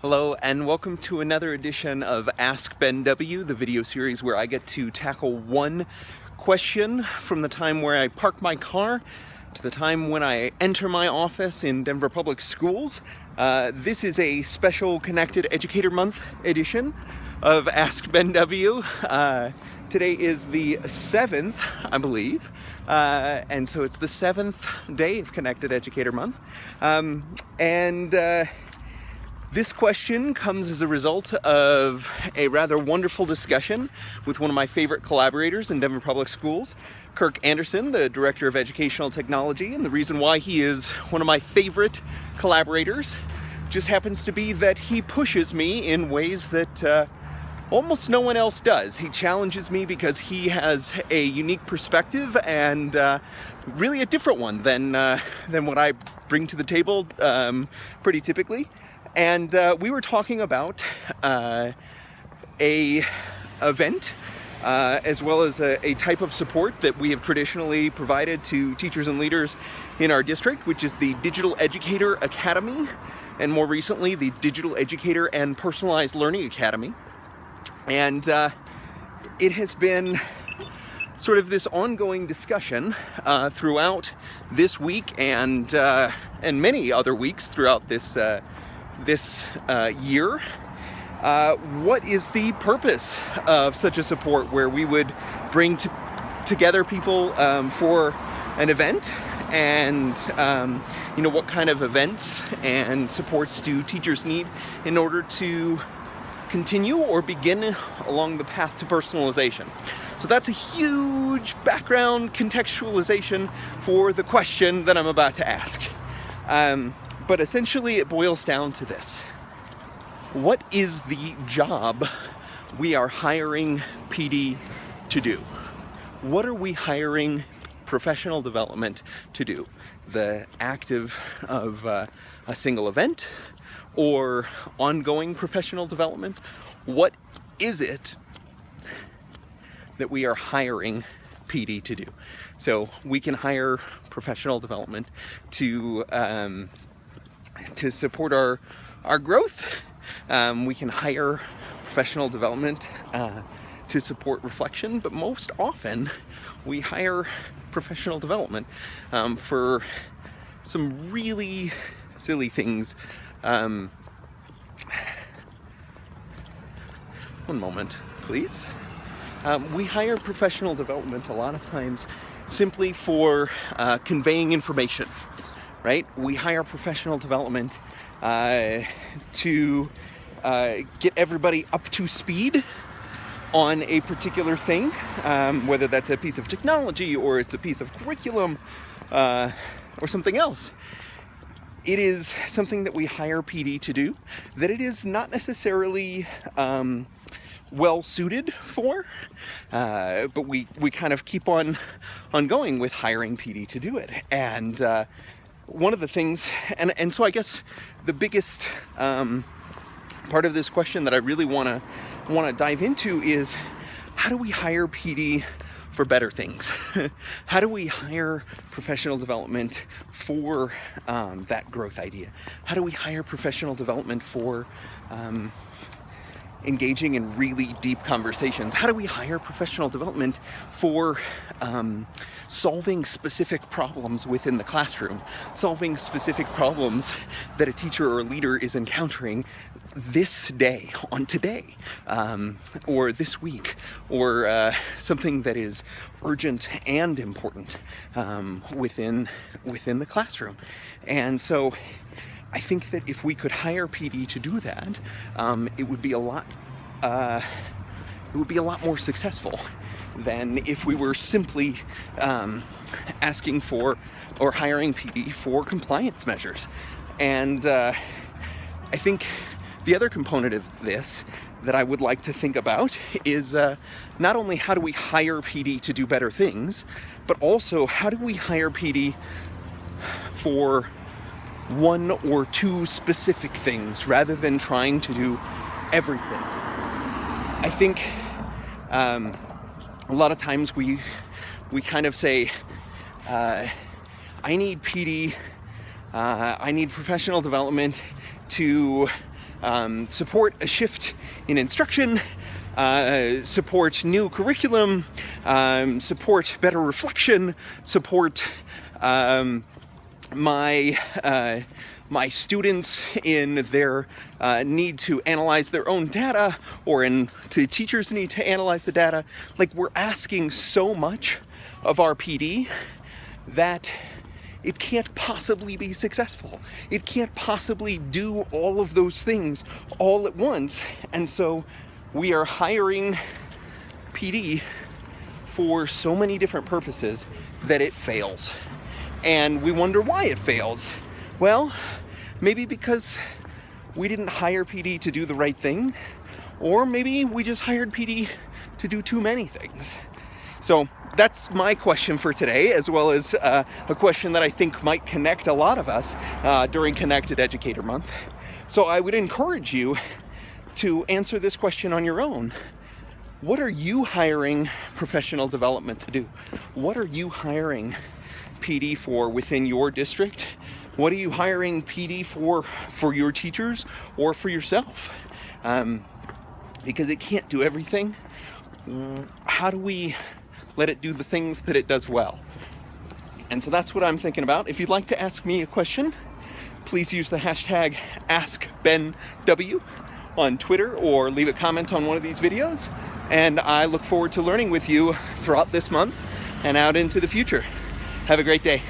Hello and welcome to another edition of Ask Ben W, the video series where I get to tackle one question from the time where I park my car to the time when I enter my office in Denver Public Schools. This is a special Connected Educator Month edition of Ask Ben W. Today is the 7th, I believe, and so it's the 7th day of Connected Educator Month. This question comes as a result of a rather wonderful discussion with one of my favorite collaborators in Denver Public Schools, Kirk Anderson, the Director of Educational Technology. And the reason why he is one of my favorite collaborators just happens to be that he pushes me in ways that almost no one else does. He challenges me because he has a unique perspective and really a different one than what I bring to the table pretty typically. And we were talking about a event as well as a type of support that we have traditionally provided to teachers and leaders in our district, which is the Digital Educator Academy, and more recently the Digital Educator and Personalized Learning Academy. And it has been sort of this ongoing discussion throughout this week and many other weeks throughout this year. What is the purpose of such a support where we would bring together people for an event, and what kind of events and supports do teachers need in order to continue or begin along the path to personalization? So that's a huge background contextualization for the question that I'm about to ask. But essentially it boils down to this. What is the job we are hiring PD to do? What are we hiring professional development to do? The act of a single event or ongoing professional development? What is it that we are hiring PD to do? So we can hire professional development to support our growth. We can hire professional development to support reflection, but most often we hire professional development for some really silly things. One moment, please. We hire professional development a lot of times simply for conveying information. Right? We hire professional development to get everybody up to speed on a particular thing, whether that's a piece of technology or it's a piece of curriculum or something else. It is something that we hire PD to do that it is not necessarily well suited for, but we kind of keep on going with hiring PD to do it. And one of the things, and so I guess the biggest part of this question that I really want to dive into is, how do we hire PD for better things? How do we hire professional development for that growth idea? How do we hire professional development for engaging in really deep conversations? How do we hire professional development for solving specific problems within the classroom, solving specific problems that a teacher or a leader is encountering this day, on today, or this week, or something that is urgent and important within the classroom? And so I think that if we could hire PD to do that, it would be a lot more successful than if we were simply asking for or hiring PD for compliance measures. And I think the other component of this that I would like to think about is not only how do we hire PD to do better things, but also how do we hire PD for one or two specific things rather than trying to do everything. I think a lot of times we kind of say, I need PD, I need professional development to support a shift in instruction, support new curriculum, support better reflection, support my students in their need to analyze their own data, or in the teachers' need to analyze the data. Like, we're asking so much of our PD that it can't possibly be successful. It can't possibly do all of those things all at once. And so we are hiring PD for so many different purposes that it fails. And we wonder why it fails. Well, maybe because we didn't hire PD to do the right thing, or maybe we just hired PD to do too many things. So that's my question for today, as well as a question that I think might connect a lot of us during Connected Educator Month. So I would encourage you to answer this question on your own. What are you hiring professional development to do? What are you hiring PD for within your district? What are you hiring PD for your teachers or for yourself? Because it can't do everything. How do we let it do the things that it does well? And so that's what I'm thinking about. If you'd like to ask me a question, please use the hashtag AskBenW on Twitter, or leave a comment on one of these videos. And I look forward to learning with you throughout this month and out into the future. Have a great day.